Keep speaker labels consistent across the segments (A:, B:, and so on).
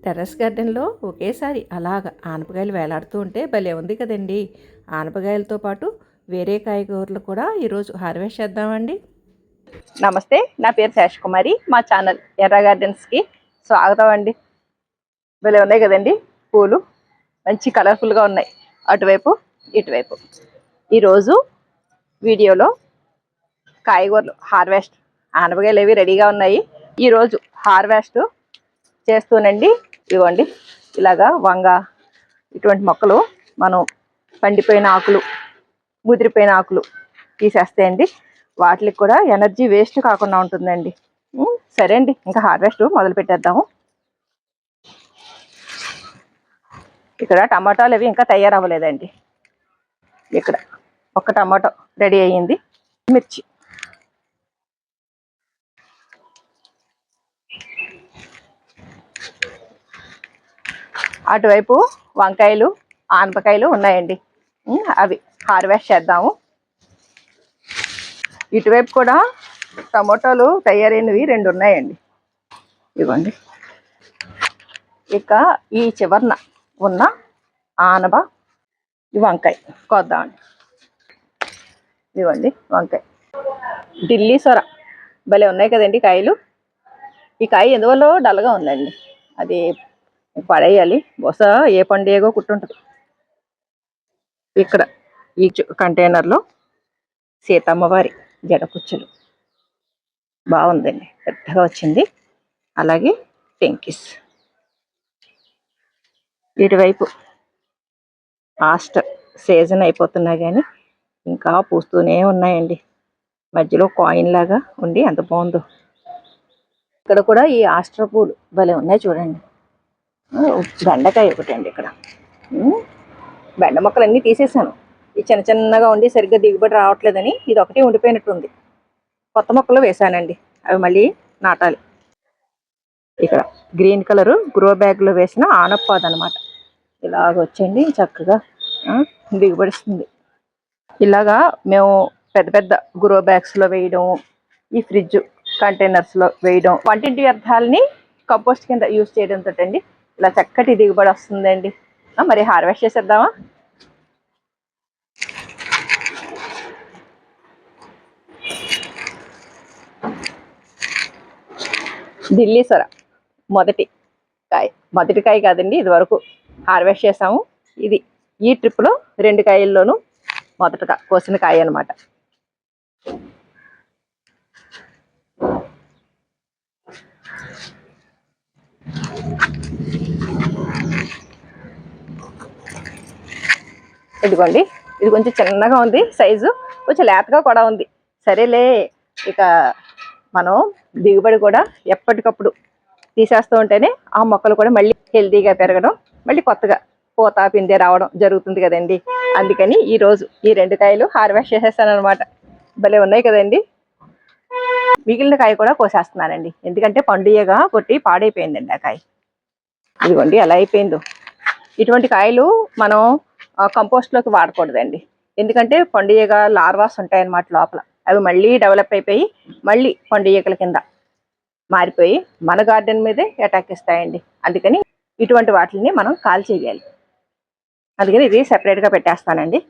A: Terrace గార్డెన్లో ఒకేసారి అలాగ ఆనపకాయలు వేలాడుతూ ఉంటే భలే ఉంది కదండి. ఆనపకాయలతో పాటు వేరే కాయగూరలు కూడా ఈరోజు హార్వెస్ట్ చేద్దామండి.
B: నమస్తే, నా పేరు శేషకుమారి. మా ఛానల్ ఎర్ర గార్డెన్స్కి స్వాగతం అండి. భలే ఉన్నాయి కదండి పూలు, మంచి కలర్ఫుల్గా ఉన్నాయి అటువైపు ఇటువైపు. ఈరోజు వీడియోలో కాయగూరలు హార్వెస్ట్, ఆనపకాయలు అవి రెడీగా ఉన్నాయి. ఈరోజు హార్వెస్ట్ చేస్తూనండి. ఇవ్వండి ఇలాగా వంగ ఇటువంటి మొక్కలు మనం పండిపోయిన ఆకులు, ముదిరిపోయిన ఆకులు తీసేస్తాయండి. వాటికి కూడా ఎనర్జీ వేస్ట్ కాకుండా ఉంటుందండి. సరే అండి, ఇంకా హార్వెస్ట్ మొదలు పెట్టేద్దాము. ఇక్కడ టమాటాలు అవి ఇంకా తయారవ్వలేదండి. ఇక్కడ ఒక టమాటో రెడీ అయ్యింది. మిర్చి, అటువైపు వంకాయలు, ఆనపకాయలు ఉన్నాయండి. అవి హార్వెస్ట్ చేద్దాము. ఇటువైపు కూడా టమాటాలు తయారైనవి 2 ఉన్నాయండి. ఇవ్వండి. ఇక ఈ చివరన ఉన్న ఆనప ఈ వంకాయ కోద్దామండి. ఇవ్వండి వంకాయ, ఢిల్లీ సొర భలే ఉన్నాయి కదండి కాయలు. ఈ కాయ ఎందువల్ల డల్గా ఉందండి, అది పడేయాలి. బహుశా ఏ పండుగో కుట్టుంటుంది. ఇక్కడ ఈ కంటైనర్లో సీతమ్మవారి జడకుచ్చులు బాగుందండి, పెద్దగా వచ్చింది. అలాగే టెంకిస్. ఇటువైపు ఆస్టర్ సీజన్ అయిపోతున్నా కానీ ఇంకా పూస్తూనే ఉన్నాయండి. మధ్యలో కాయిన్ లాగా ఉండి ఎంత బాగుందో. ఇక్కడ కూడా ఈ ఆస్టర్ పూలు భలే ఉన్నాయి చూడండి. బెండకాయ ఒకటండి. ఇక్కడ బెండ మొక్కలన్నీ తీసేసాను. ఈ చిన్న చిన్నగా ఉండి సరిగ్గా దిగుబడి రావట్లేదని ఇది ఒకటి ఉండిపోయినట్టుంది. కొత్త మొక్కలు వేసానండి, అవి మళ్ళీ నాటాలి. ఇక్కడ గ్రీన్ కలరు గ్రో బ్యాగ్లో వేసిన ఆనపపాదు అనమాట. ఇలాగ వచ్చండి, చక్కగా దిగుబడిస్తుంది. ఇలాగా మేము పెద్ద పెద్ద గ్రో బ్యాగ్స్లో వేయడం, ఈ ఫ్రిడ్జ్ కంటైనర్స్లో వేయడం, వంటింటి వ్యర్థాలని కంపోస్ట్ కింద యూజ్ చేయడంతో అండి ఇలా చక్కటి దిగుబడి వస్తుందండి. మరి హార్వెస్ట్ చేసేద్దామా? ఢిల్లీ సొర మొదటి కాయ కాదండి, ఇది వరకు హార్వెస్ట్ చేసాము. ఇది ఈ ట్రిప్లో 2 కాయల్లోనూ మొదటగా కోసిన కాయ అనమాట. ఇదిగోండి, ఇది కొంచెం చిన్నగా ఉంది సైజు, కొంచెం లేతగా కూడా ఉంది. సరేలే, ఇక మనం దిగుబడి కూడా ఎప్పటికప్పుడు తీసేస్తూ ఉంటేనే ఆ మొక్కలు కూడా మళ్ళీ హెల్తీగా పెరగడం, మళ్ళీ కొత్తగా పూత పిందె రావడం జరుగుతుంది కదండి. అందుకని ఈరోజు ఈ 2 కాయలు హార్వెస్ట్ చేసేస్తాను అనమాట. భలే ఉన్నాయి కదండి. మిగిలిన కాయ కూడా కోసేస్తున్నానండి, ఎందుకంటే పండుగగా కొట్టి పాడైపోయిందండి ఆ కాయ. ఇదిగోండి ఎలా అయిపోయిందో. ఇటువంటి కాయలు మనం కంపోస్ట్లోకి వాడకూడదండి, ఎందుకంటే పండుగగా లార్వాస్ ఉంటాయన్నమాట లోపల. అవి మళ్ళీ డెవలప్ అయిపోయి మళ్ళీ పండుగల కింద మారిపోయి మన గార్డెన్ మీదే అటాక్ ఇస్తాయండి. అందుకని ఇటువంటి వాటిని మనం కాల్ చేయాలి. అందుకని ఇది సెపరేట్గా పెట్టేస్తానండి.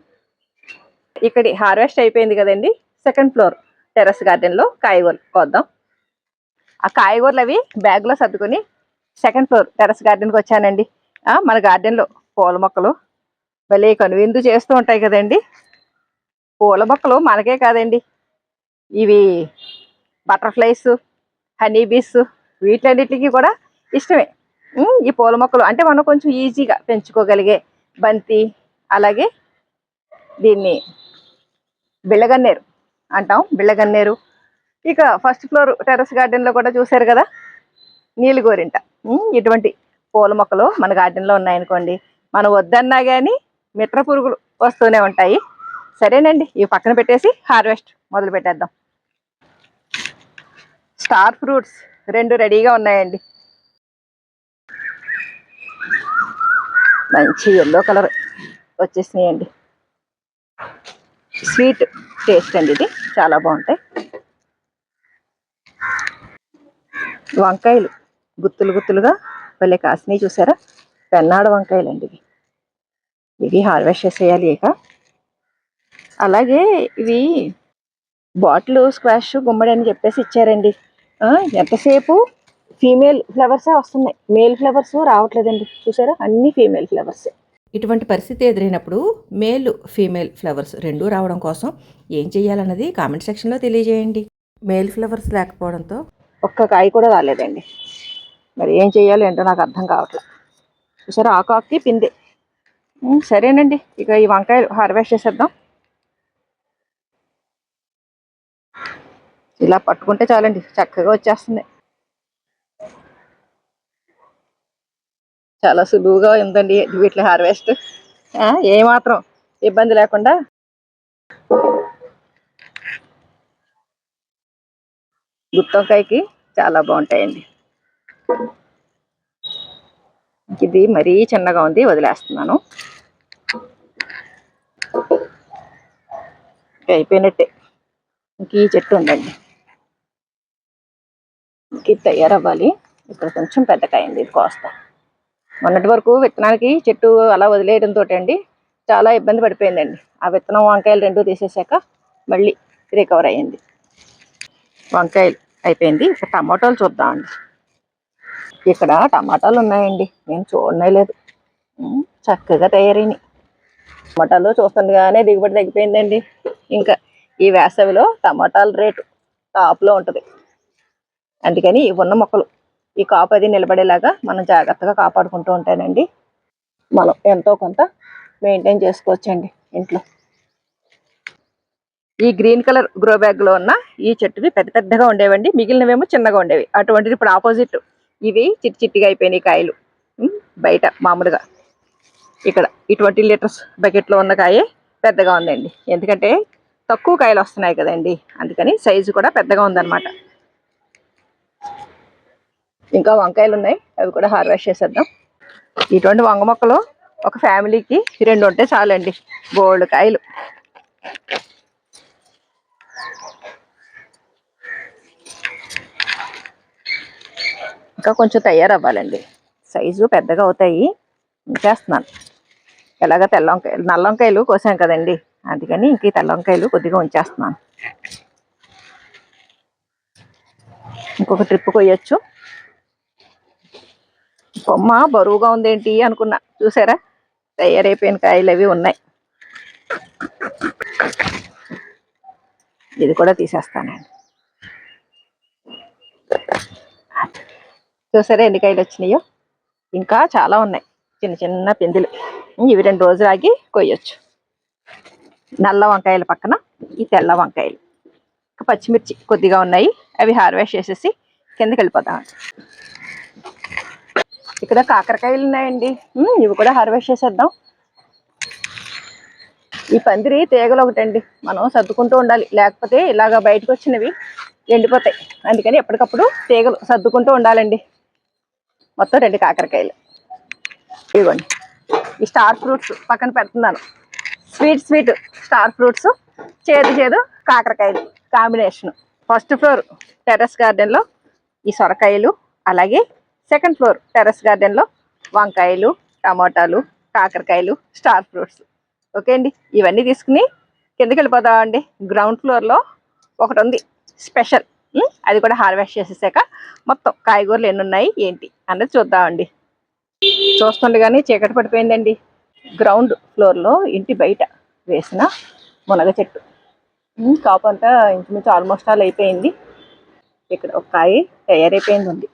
B: ఇక్కడ హార్వెస్ట్ అయిపోయింది కదండి. 2nd ఫ్లోర్ టెర్రస్ గార్డెన్లో కాయగూరలు కోద్దాం. ఆ కాయగూరలు అవి బ్యాగ్లో సర్దుకొని 2nd ఫ్లోర్ టెర్రస్ గార్డెన్కి వచ్చానండి. మన గార్డెన్లో పూల మొక్కలు భలే కనువిందు చేస్తూ ఉంటాయి కదండి. పూల మొక్కలు మనకే కాదండి, ఇవి బటర్ఫ్లైస్, హనీ బీస్ వీటన్నిటికీ కూడా ఇష్టమే. ఈ పూల మొక్కలు అంటే మనం కొంచెం ఈజీగా పెంచుకోగలిగే బంతి, అలాగే దీన్ని బిళ్ళగన్నేరు అంటాం, బిళ్ళగన్నేరు. ఇక 1st ఫ్లోర్ టెర్రస్ గార్డెన్లో కూడా చూశారు కదా నీలి గోరింట. ఇటువంటి పూల మొక్కలు మన గార్డెన్లో ఉన్నాయనుకోండి, మనం వద్దన్నా కానీ మిత్ర పురుగులు వస్తూనే ఉంటాయి. సరేనండి, ఇవి పక్కన పెట్టేసి హార్వెస్ట్ మొదలు పెట్టేద్దాం. స్టార్ ఫ్రూట్స్ 2 రెడీగా ఉన్నాయండి. మంచి ఎల్లో కలర్ వచ్చేసినాయండి. స్వీట్ టేస్ట్ అండి, ఇది చాలా బాగుంటాయి. వంకాయలు గుత్తులు గుత్తులుగా భలే కాసినాయి చూసారా, పెన్నాడ వంకాయలండి ఇవి. ఇవి హార్వెస్ట్ చేసేయాలి ఇక. అలాగే ఇవి బాటిల్ స్క్వాష్ గుమ్మడి అని చెప్పేసి ఇచ్చారండి. ఎంతసేపు ఫీమేల్ ఫ్లవర్సే వస్తున్నాయి, మేల్ ఫ్లవర్స్ రావట్లేదండి. చూసారా, అన్ని ఫీమేల్ ఫ్లవర్సే.
A: ఇటువంటి పరిస్థితి ఎదురైనప్పుడు మేల్ ఫీమేల్ ఫ్లవర్స్ రెండూ రావడం కోసం ఏం చేయాలన్నది కామెంట్ సెక్షన్లో తెలియజేయండి. మేల్ ఫ్లవర్స్ లేకపోవడంతో
B: ఒక్క కాయ కూడా రాలేదండి. మరి ఏం చేయాలో ఏంటో నాకు అర్థం కావట్లేదు. చూసారా, ఆకాకి పిందె. సరేనండి, ఇక ఈ వంకాయలు హార్వెస్ట్ చేసేద్దాం. ఇలా పట్టుకుంటే చాలండి, చక్కగా వచ్చేస్తుంది. చాలా సులువుగా ఉందండి వీటి హార్వెస్ట్. ఏమాత్రం ఇబ్బంది లేకుండా. గుత్తొంకాయకి చాలా బాగుంటాయండి. ఇది మరీ చిన్నగా ఉంది, వదిలేస్తున్నాను. అయిపోయినట్టే. ఇంక ఈ చెట్టు ఉందండి, ఇంక ఇది తయారవ్వాలి. ఇక్కడ కొంచెం పెద్దకాయ అయింది, ఇది కోస్తా. మొన్నటి వరకు విత్తనానికి చెట్టు అలా వదిలేయడంతో అండి చాలా ఇబ్బంది పడిపోయిందండి. ఆ విత్తనం వంకాయలు రెండూ తీసేసాక మళ్ళీ రికవర్ అయ్యింది. వంకాయలు అయిపోయింది. ఇక్కడ టమాటాలు చూద్దామండి. ఇక్కడ టమాటాలు ఉన్నాయండి, నేను చూడనే లేదు. చక్కగా తయారైనాయి టమాటాలు. చూస్తుండగానే దిగుబడి తగ్గిపోయిందండి. ఇంకా ఈ వేసవిలో టమాటాల రేటు టాప్లో ఉంటుంది. అందుకని ఉన్న మొక్కలు ఈ కాపు అది నిలబడేలాగా మనం జాగ్రత్తగా కాపాడుకుంటూ ఉంటానండి. మనం ఎంతో కొంత మెయింటైన్ చేసుకోవచ్చండి ఇంట్లో. ఈ గ్రీన్ కలర్ గ్రో బ్యాగ్లో ఉన్న ఈ చెట్టువి పెద్ద పెద్దగా ఉండేవండి, మిగిలినవేమో చిన్నగా ఉండేవి. అటువంటిది ఇప్పుడు ఆపోజిట్, ఇవి చిట్టి చిట్టిగా అయిపోయినాయి కాయలు. బయట మామూలుగా ఇక్కడ ఈ 20 లీటర్స్ బకెట్లో ఉన్న కాయే పెద్దగా ఉందండి. ఎందుకంటే తక్కువ కాయలు వస్తున్నాయి కదండి, అందుకని సైజు కూడా పెద్దగా ఉందన్నమాట. ఇంకా వంకాయలు ఉన్నాయి, అవి కూడా హార్వెస్ట్ చేసేద్దాం. ఇటువంటి వంగ మొక్కలు ఒక ఫ్యామిలీకి 2 ఉంటే చాలండి, బోల్డ్ కాయలు. ఇంకా కొంచెం తయారవ్వాలండి, సైజు పెద్దగా అవుతాయి. ఉంచేస్తున్నాను. ఎలాగ తెల్ల వంకాయలు నల్ల వంకాయలు కోసాం కదండి, అందుకని ఇంక తెల్ల వంకాయలు కొద్దిగా ఉంచేస్తున్నాను. ఇంకొక ట్రిప్ కొయ్యొచ్చు. కొమ్మ బరువుగా ఉందేంటి అనుకున్నా, చూసారా తయారైపోయిన కాయలు అవి ఉన్నాయి. ఇది కూడా తీసేస్తానండి. చూసారా ఎన్ని కాయలు వచ్చినాయో. ఇంకా చాలా ఉన్నాయి చిన్న చిన్న పిందులు. ఇవి 2 రోజులు ఆగి కొయ్యొచ్చు. నల్ల వంకాయల పక్కన ఈ తెల్ల వంకాయలు, పచ్చిమిర్చి కొద్దిగా ఉన్నాయి, అవి హార్వెస్ట్ చేసేసి కిందకి వెళ్ళిపోతాం. ఇక్కడ కాకరకాయలు ఉన్నాయండి, ఇవి కూడా హార్వెస్ట్ చేసేద్దాం. ఈ పందిరి తీగలు ఒకటండి, మనం సర్దుకుంటూ ఉండాలి, లేకపోతే ఇలాగ బయటకు వచ్చినవి ఎండిపోతాయి. అందుకని ఎప్పటికప్పుడు తీగలు సర్దుకుంటూ ఉండాలండి. మొత్తం 2 కాకరకాయలు. ఇదిగోండి, ఈ స్టార్ ఫ్రూట్స్ పక్కన పెడుతున్నాను. స్వీట్ స్టార్ ఫ్రూట్స్, చేదు కాకరకాయలు కాంబినేషన్. ఫస్ట్ ఫ్లోర్ టెర్రస్ గార్డెన్లో ఈ సొరకాయలు, అలాగే సెకండ్ ఫ్లోర్ టెర్రస్ గార్డెన్లో వంకాయలు, టమాటాలు, కాకరకాయలు, స్టార్ ఫ్రూట్స్. ఓకే అండి, ఇవన్నీ తీసుకుని కిందకి వెళ్ళిపోతామండి. గ్రౌండ్ ఫ్లోర్లో ఒకటి ఉంది స్పెషల్, అది కూడా హార్వెస్ట్ చేసేసాక మొత్తం కాయగూరలు ఎన్ని ఉన్నాయి ఏంటి అన్నది చూద్దామండి. చూస్తుండగానే చీకటి పడిపోయిందండి. గ్రౌండ్ ఫ్లోర్లో ఇంటి బయట వేసిన మునగ చెట్టు కాపు అంతా ఇంచుమించు ఆల్మోస్ట్ ఆల్ అయిపోయింది. ఇక్కడ ఒక కాయ తయారైపోయింది ఉంది.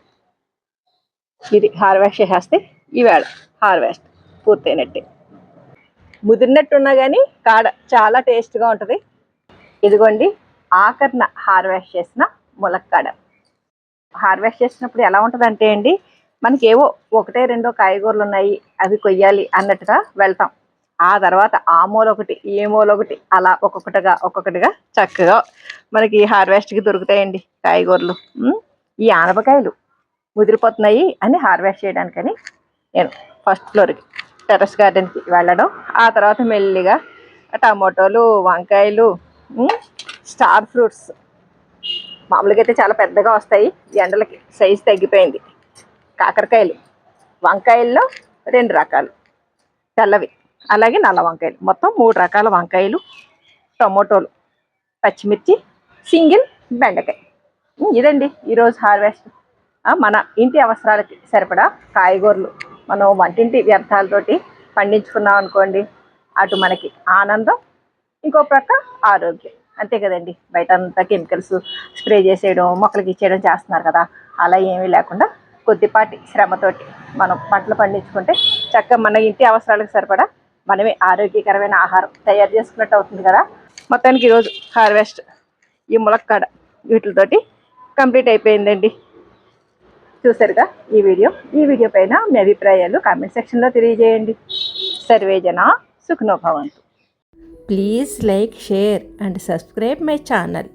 B: ఇది హార్వెస్ట్ చేసేస్తే ఈవేళ హార్వెస్ట్ పూర్తయినట్టే. ముదిరినట్టున్నా కానీ కాడ చాలా టేస్ట్గా ఉంటుంది. ఇదిగోండి, ఆఖరిన హార్వెస్ట్ చేసిన ములక్కాడ. హార్వెస్ట్ చేసినప్పుడు ఎలా ఉంటుంది అంటే అండి, మనకి ఏవో 1-2 కాయగూరలు ఉన్నాయి, అవి కొయ్యాలి అన్నట్టుగా వెళ్తాం. ఆ తర్వాత ఆ మూల ఒకటి ఏ మూల ఒకటి అలా ఒక్కొక్కటిగా చక్కగా మనకి హార్వెస్ట్కి దొరుకుతాయండి కాయగూరలు. ఈ ఆనపకాయలు ముదిరిపోతున్నాయి అని హార్వెస్ట్ చేయడానికని నేను ఫస్ట్ ఫ్లోర్కి టెర్రస్ గార్డెన్కి వెళ్ళడం. ఆ తర్వాత మెల్లిగా టమాటోలు, వంకాయలు, స్టార్ ఫ్రూట్స్ మామూలుగా అయితే చాలా పెద్దగా వస్తాయి, ఎండలకి సైజు తగ్గిపోయింది. కాకరకాయలు వంకాయల్లో 2 రకాలు తెల్లవి, అలాగే నల్ల వంకాయలు, మొత్తం 3 రకాల వంకాయలు, టమోటోలు, పచ్చిమిర్చి, సింగిల్ బెండకాయ. ఇదండి ఈరోజు హార్వెస్ట్. మన ఇంటి అవసరాలకి సరిపడా కాయగూరలు మనం వంటింటి వ్యర్థాలతోటి పండించుకున్నాం అనుకోండి, అటు మనకి ఆనందం, ఇంకో ప్రక్క ఆరోగ్యం. అంతే కదండి, బయట అంతా కెమికల్స్ స్ప్రే చేసేయడం, మొక్కలకి ఇచ్చేయడం చేస్తున్నారు కదా. అలా ఏమీ లేకుండా కొద్దిపాటి శ్రమతోటి మనం పంటలు పండించుకుంటే చక్కగా మన ఇంటి అవసరాలకు సరిపడా మనమే ఆరోగ్యకరమైన ఆహారం తయారు చేసుకున్నట్టు అవుతుంది కదా. మొత్తానికి ఈరోజు హార్వెస్ట్ ఈ ములక్కాడ వీటితోటి కంప్లీట్ అయిపోయిందండి. చూసారుగా ఈ వీడియో పైన మీ అభిప్రాయాలు కామెంట్ సెక్షన్లో తెలియజేయండి. సర్వేజన సుఖనో భవంతు.
A: Please like, share and subscribe my channel.